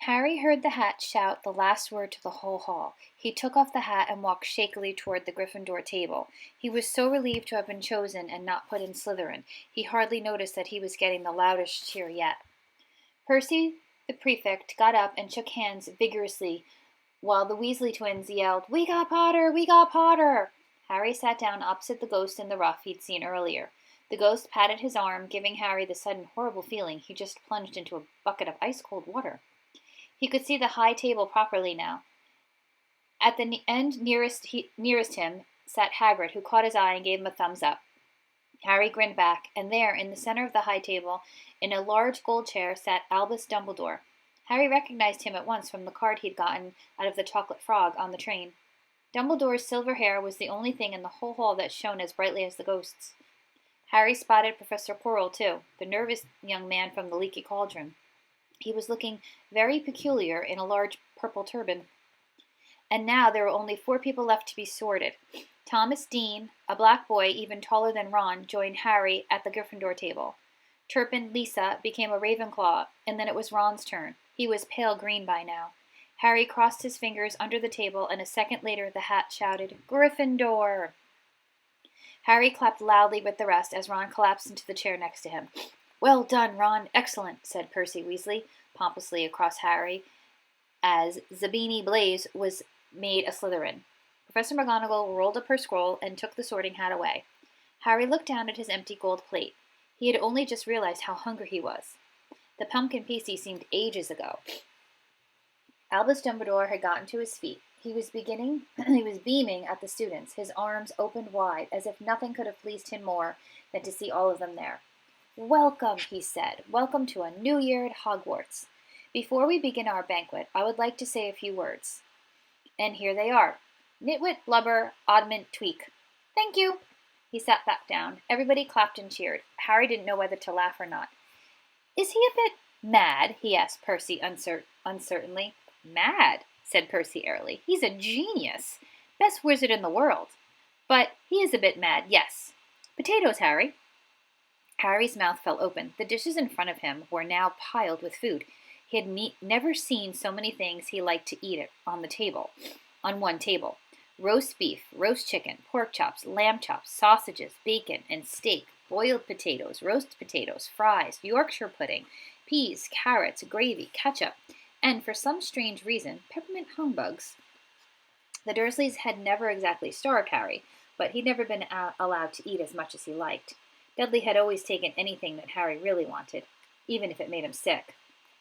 Harry heard the hat shout the last word to the whole hall. He took off the hat and walked shakily toward the Gryffindor table. He was so relieved to have been chosen and not put in Slytherin, he hardly noticed that he was getting the loudest cheer yet. Percy, the prefect, got up and shook hands vigorously while the Weasley twins yelled, "We got Potter! We got Potter!" Harry sat down opposite the ghost in the ruff he'd seen earlier. The ghost patted his arm, giving Harry the sudden horrible feeling he just plunged into a bucket of ice-cold water. He could see the high table properly now. At the end nearest him sat Hagrid, who caught his eye and gave him a thumbs up. Harry grinned back, and there, in the center of the high table, in a large gold chair, sat Albus Dumbledore. Harry recognized him at once from the card he'd gotten out of the chocolate frog on the train. Dumbledore's silver hair was the only thing in the whole hall that shone as brightly as the ghost's. Harry spotted Professor Quirrell, too, the nervous young man from the Leaky Cauldron. He was looking very peculiar in a large purple turban. And now there were only 4 people left to be sorted. Thomas Dean, a black boy even taller than Ron, joined Harry at the Gryffindor table. Turpin Lisa became a Ravenclaw, and then it was Ron's turn. He was pale green by now. Harry crossed his fingers under the table, and a second later the hat shouted, "Gryffindor!" Harry clapped loudly with the rest as Ron collapsed into the chair next to him. "Well done, Ron, excellent," said Percy Weasley pompously across Harry as Zabini Blaze was made a Slytherin. Professor McGonagall rolled up her scroll and took the sorting hat away. Harry looked down at his empty gold plate. He had only just realized how hungry he was. The pumpkin pasty seemed ages ago. Albus Dumbledore had gotten to his feet. He was beaming at the students, his arms opened wide, as if nothing could have pleased him more than to see all of them there. "Welcome," he said. "Welcome to a new year at Hogwarts. Before we begin our banquet, I would like to say a few words. And here they are. Nitwit, Blubber, Oddment, Tweak. Thank you." He sat back down. Everybody clapped and cheered. Harry didn't know whether to laugh or not. "Is he a bit mad?" he asked Percy uncertainly. "Mad?" said Percy airily. "He's a genius. Best wizard in the world. But he is a bit mad, yes. Potatoes, Harry." Harry's mouth fell open. The dishes in front of him were now piled with food. He had never seen so many things he liked to eat on one table. Roast beef, roast chicken, pork chops, lamb chops, sausages, bacon, and steak, boiled potatoes, roast potatoes, fries, Yorkshire pudding, peas, carrots, gravy, ketchup, and for some strange reason, peppermint humbugs. The Dursleys had never exactly starved Harry, but he'd never been allowed to eat as much as he liked. Dudley had always taken anything that Harry really wanted, even if it made him sick.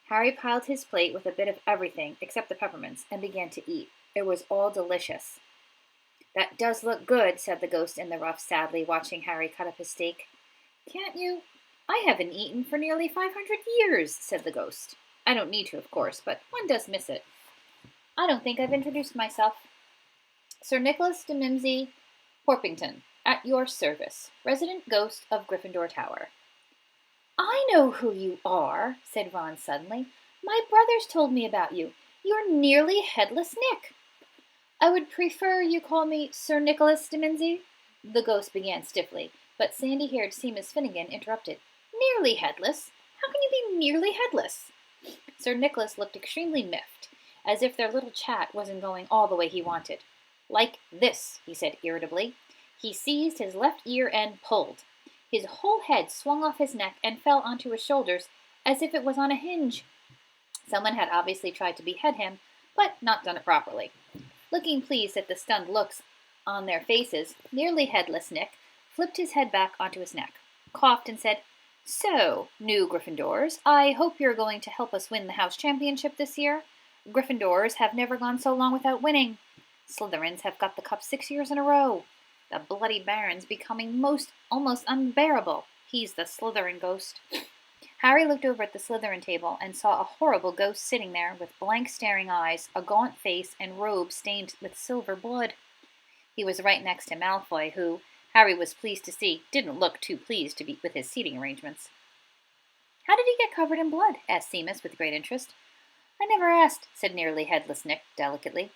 Harry piled his plate with a bit of everything except the peppermints and began to eat. It was all delicious. "That does look good," said the ghost in the ruff sadly, watching Harry cut up his steak. "Can't you?" "I haven't eaten for nearly 500 years," said the ghost. "I don't need to, of course, but one does miss it. I don't think I've introduced myself. Sir Nicholas de Mimsy Porpington, at your service, resident ghost of Gryffindor Tower." "I know who you are," said Ron suddenly. "My brothers told me about you. You're nearly Headless Nick." "I would prefer you call me Sir Nicholas de Mimsy," the ghost began stiffly, but sandy-haired Seamus Finnegan interrupted. "Nearly headless? How can you be nearly headless?" Sir Nicholas looked extremely miffed, as if their little chat wasn't going all the way he wanted. "Like this," he said irritably. He seized his left ear and pulled. His whole head swung off his neck and fell onto his shoulders as if it was on a hinge. Someone had obviously tried to behead him, but not done it properly. Looking pleased at the stunned looks on their faces, nearly headless Nick flipped his head back onto his neck, coughed, and said, "So, new Gryffindors, I hope you're going to help us win the house championship this year. Gryffindors have never gone so long without winning. Slytherins have got the cup 6 years in a row. The bloody Baron's becoming almost unbearable. He's the Slytherin ghost." Harry looked over at the Slytherin table and saw a horrible ghost sitting there with blank staring eyes, a gaunt face, and robe stained with silver blood. He was right next to Malfoy, who, Harry was pleased to see, didn't look too pleased to be with his seating arrangements. "How did he get covered in blood?" asked Seamus with great interest. "I never asked," said nearly headless Nick delicately.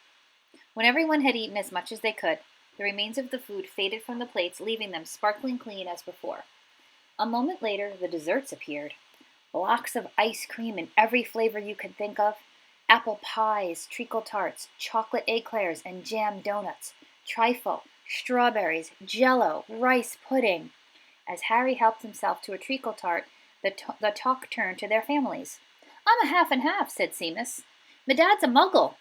When everyone had eaten as much as they could, the remains of the food faded from the plates, leaving them sparkling clean as before. A moment later, the desserts appeared. Blocks of ice cream in every flavor you could think of, apple pies, treacle tarts, chocolate eclairs, and jam donuts, trifle, strawberries, jello, rice pudding. As Harry helped himself to a treacle tart, the talk turned to their families. I'm a half and half, said Seamus. My dad's a muggle.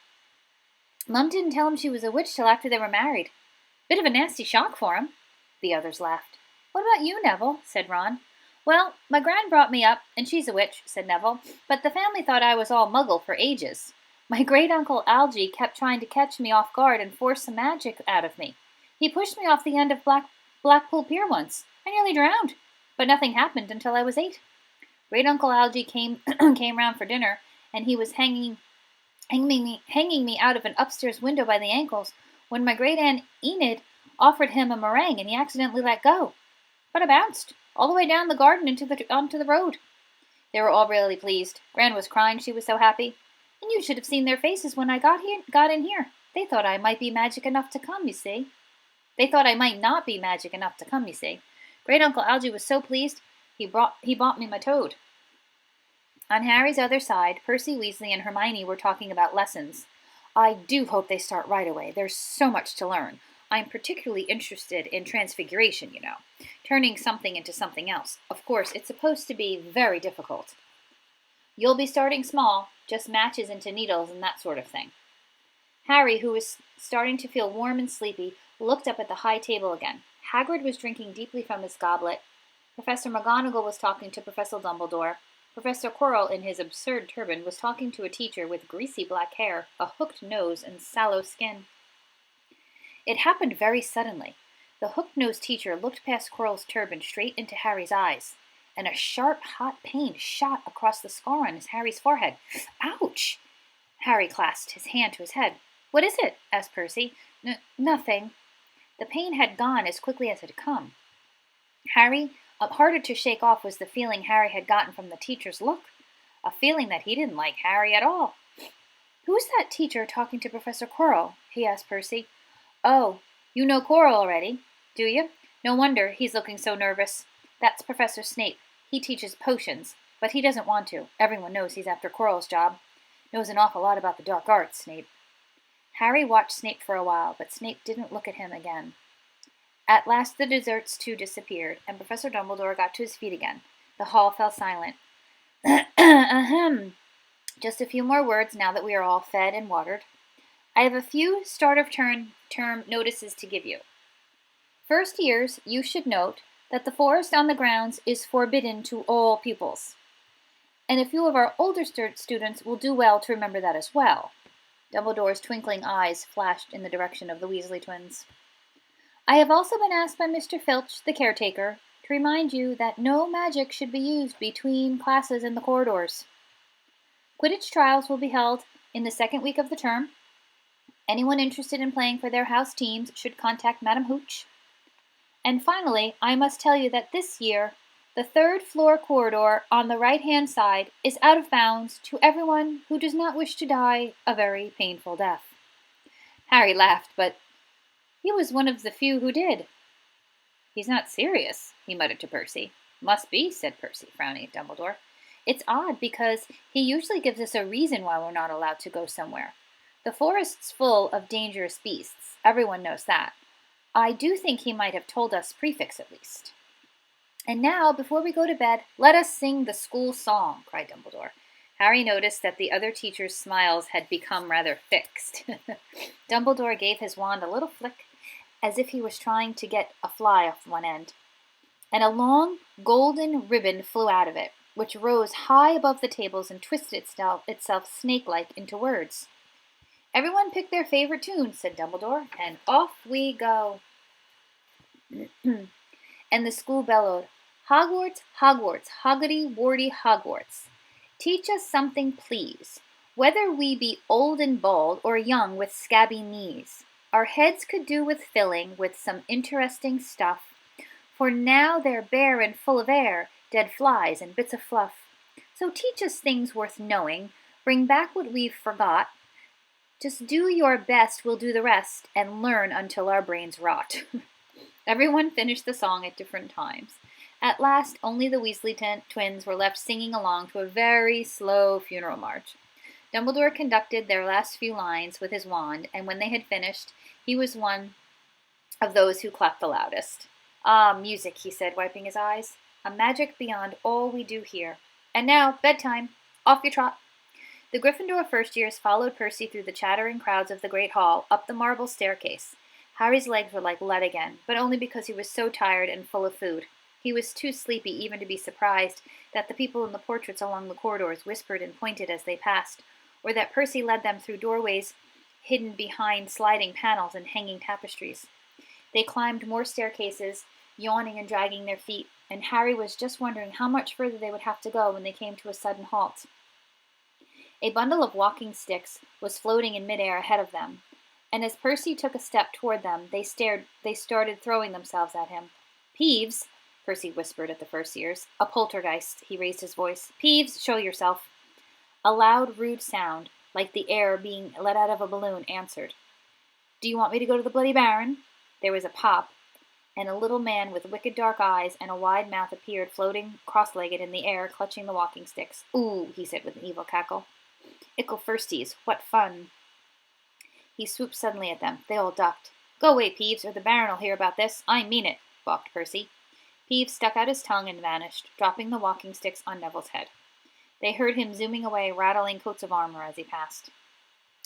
Mum didn't tell him she was a witch till after they were married. Bit of a nasty shock for him. The others laughed. What about you, Neville? Said Ron. Well, my gran brought me up, and she's a witch, said Neville, but the family thought I was all muggle for ages. My great-uncle Algy kept trying to catch me off guard and force some magic out of me. He pushed me off the end of Blackpool Pier once. I nearly drowned, but nothing happened until I was 8. Great-uncle Algy came round for dinner, and he was hanging me out of an upstairs window by the ankles when my great-aunt Enid offered him a meringue and he accidentally let go. But I bounced all the way down the garden onto the road. They were all really pleased. Gran was crying, she was so happy. And you should have seen their faces when I got in here. They thought I might be magic enough to come, you see. They thought I might not be magic enough to come, you see. Great-uncle Algy was so pleased, he bought me my toad. On Harry's other side, Percy Weasley and Hermione were talking about lessons. I do hope they start right away. There's so much to learn. I'm particularly interested in transfiguration, you know, turning something into something else. Of course, it's supposed to be very difficult. You'll be starting small, just matches into needles and that sort of thing. Harry, who was starting to feel warm and sleepy, looked up at the high table again. Hagrid was drinking deeply from his goblet. Professor McGonagall was talking to Professor Dumbledore. Professor Quirrell, in his absurd turban, was talking to a teacher with greasy black hair, a hooked nose, and sallow skin. It happened very suddenly. The hooked-nosed teacher looked past Quirrell's turban straight into Harry's eyes, and a sharp, hot pain shot across the scar on Harry's forehead. Ouch! Harry clasped his hand to his head. What is it? Asked Percy. Nothing. The pain had gone as quickly as it had come. Harder to shake off was the feeling Harry had gotten from the teacher's look, a feeling that he didn't like Harry at all. Who's that teacher talking to Professor Quirrell? He asked Percy. Oh, you know Quirrell already, do you? No wonder he's looking so nervous. That's Professor Snape. He teaches potions, but he doesn't want to. Everyone knows he's after Quirrell's job. Knows an awful lot about the dark arts, Snape. Harry watched Snape for a while, but Snape didn't look at him again. At last the desserts too disappeared, and Professor Dumbledore got to his feet again. The hall fell silent. Ahem. Just a few more words now that we are all fed and watered. I have a few start of term notices to give you. First years, you should note that the forest on the grounds is forbidden to all pupils. And a few of our older students will do well to remember that as well. Dumbledore's twinkling eyes flashed in the direction of the Weasley twins. I have also been asked by Mr. Filch, the caretaker, to remind you that no magic should be used between classes in the corridors. Quidditch trials will be held in the second week of the term. Anyone interested in playing for their house teams should contact Madam Hooch. And finally, I must tell you that this year, the third floor corridor on the right-hand side is out of bounds to everyone who does not wish to die a very painful death. Harry laughed, but he was one of the few who did. He's not serious, he muttered to Percy. Must be, said Percy, frowning at Dumbledore. It's odd because he usually gives us a reason why we're not allowed to go somewhere. The forest's full of dangerous beasts. Everyone knows that. I do think he might have told us prefix at least. And now, before we go to bed, let us sing the school song, cried Dumbledore. Harry noticed that the other teachers' smiles had become rather fixed. Dumbledore gave his wand a little flick, as if he was trying to get a fly off one end. And a long, golden ribbon flew out of it, which rose high above the tables and twisted itself snake-like into words. Everyone pick their favorite tune, said Dumbledore, and off we go. And the school bellowed, Hogwarts, Hogwarts, hoggity-warty Hogwarts. Teach us something, please, whether we be old and bald or young with scabby knees. Our heads could do with filling with some interesting stuff, for now they're bare and full of air, dead flies and bits of fluff. So teach us things worth knowing, bring back what we've forgot. Just do your best, we'll do the rest, and learn until our brains rot. Everyone finished the song at different times. At last, only the Weasley twins were left singing along to a very slow funeral march. Dumbledore conducted their last few lines with his wand, and when they had finished, he was one of those who clapped the loudest. Ah, music, he said, wiping his eyes. A magic beyond all we do here. And now, bedtime. Off you trot. The Gryffindor first years followed Percy through the chattering crowds of the great hall, up the marble staircase. Harry's legs were like lead again, but only because he was so tired and full of food. He was too sleepy even to be surprised that the people in the portraits along the corridors whispered and pointed as they passed, or that Percy led them through doorways hidden behind sliding panels and hanging tapestries. They climbed more staircases, yawning and dragging their feet, and Harry was just wondering how much further they would have to go when they came to a sudden halt. A bundle of walking sticks was floating in midair ahead of them, and as Percy took a step toward them, they started throwing themselves at him. Peeves, Percy whispered at the first years. A poltergeist, he raised his voice. Peeves, show yourself. A loud, rude sound, like the air being let out of a balloon, answered. Do you want me to go to the Bloody Baron? There was a pop, and a little man with wicked dark eyes and a wide mouth appeared, floating cross-legged in the air, clutching the walking sticks. Ooh, he said with an evil cackle. Ickle firsties, what fun. He swooped suddenly at them. They all ducked. Go away, Peeves, or the Baron will hear about this. I mean it, balked Percy. Peeves stuck out his tongue and vanished, dropping the walking sticks on Neville's head. They heard him zooming away, rattling coats of armor as he passed.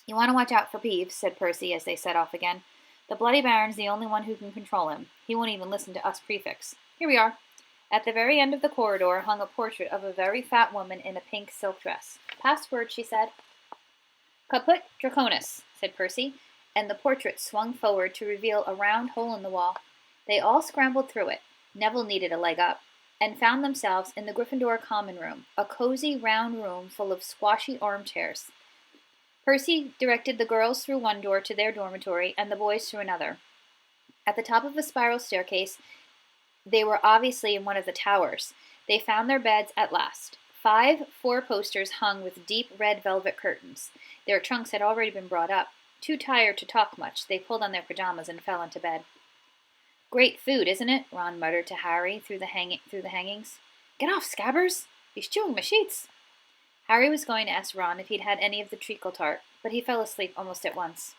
You want to watch out for Peeves, said Percy as they set off again. The Bloody Baron's the only one who can control him. He won't even listen to us prefects. Here we are. At the very end of the corridor hung a portrait of a very fat woman in a pink silk dress. Password, she said. Caput Draconis, said Percy, and the portrait swung forward to reveal a round hole in the wall. They all scrambled through it. Neville needed a leg up, and found themselves in the Gryffindor common room, a cozy round room full of squashy armchairs. Percy directed the girls through one door to their dormitory and the boys through another. At the top of a spiral staircase, they were obviously in one of the towers. They found their beds at last. 5 four-posters hung with deep red velvet curtains. Their trunks had already been brought up. Too tired to talk much, they pulled on their pajamas and fell into bed. Great food, isn't it? Ron muttered to Harry through the hangings. Get off, Scabbers! He's chewing my sheets. Harry was going to ask Ron if he'd had any of the treacle tart, but he fell asleep almost at once.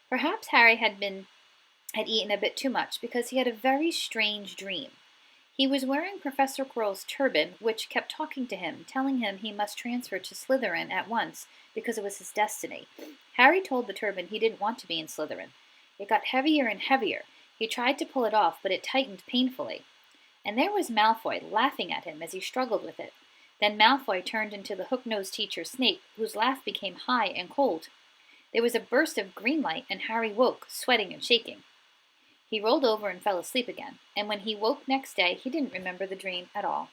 Perhaps Harry had eaten a bit too much, because he had a very strange dream. He was wearing Professor Quirrell's turban, which kept talking to him, telling him he must transfer to Slytherin at once, because it was his destiny. Harry told the turban he didn't want to be in Slytherin. It got heavier and heavier. He tried to pull it off, but it tightened painfully. And there was Malfoy, laughing at him as he struggled with it. Then Malfoy turned into the hook-nosed teacher Snape, whose laugh became high and cold. There was a burst of green light, and Harry woke, sweating and shaking. He rolled over and fell asleep again, and when he woke next day, he didn't remember the dream at all.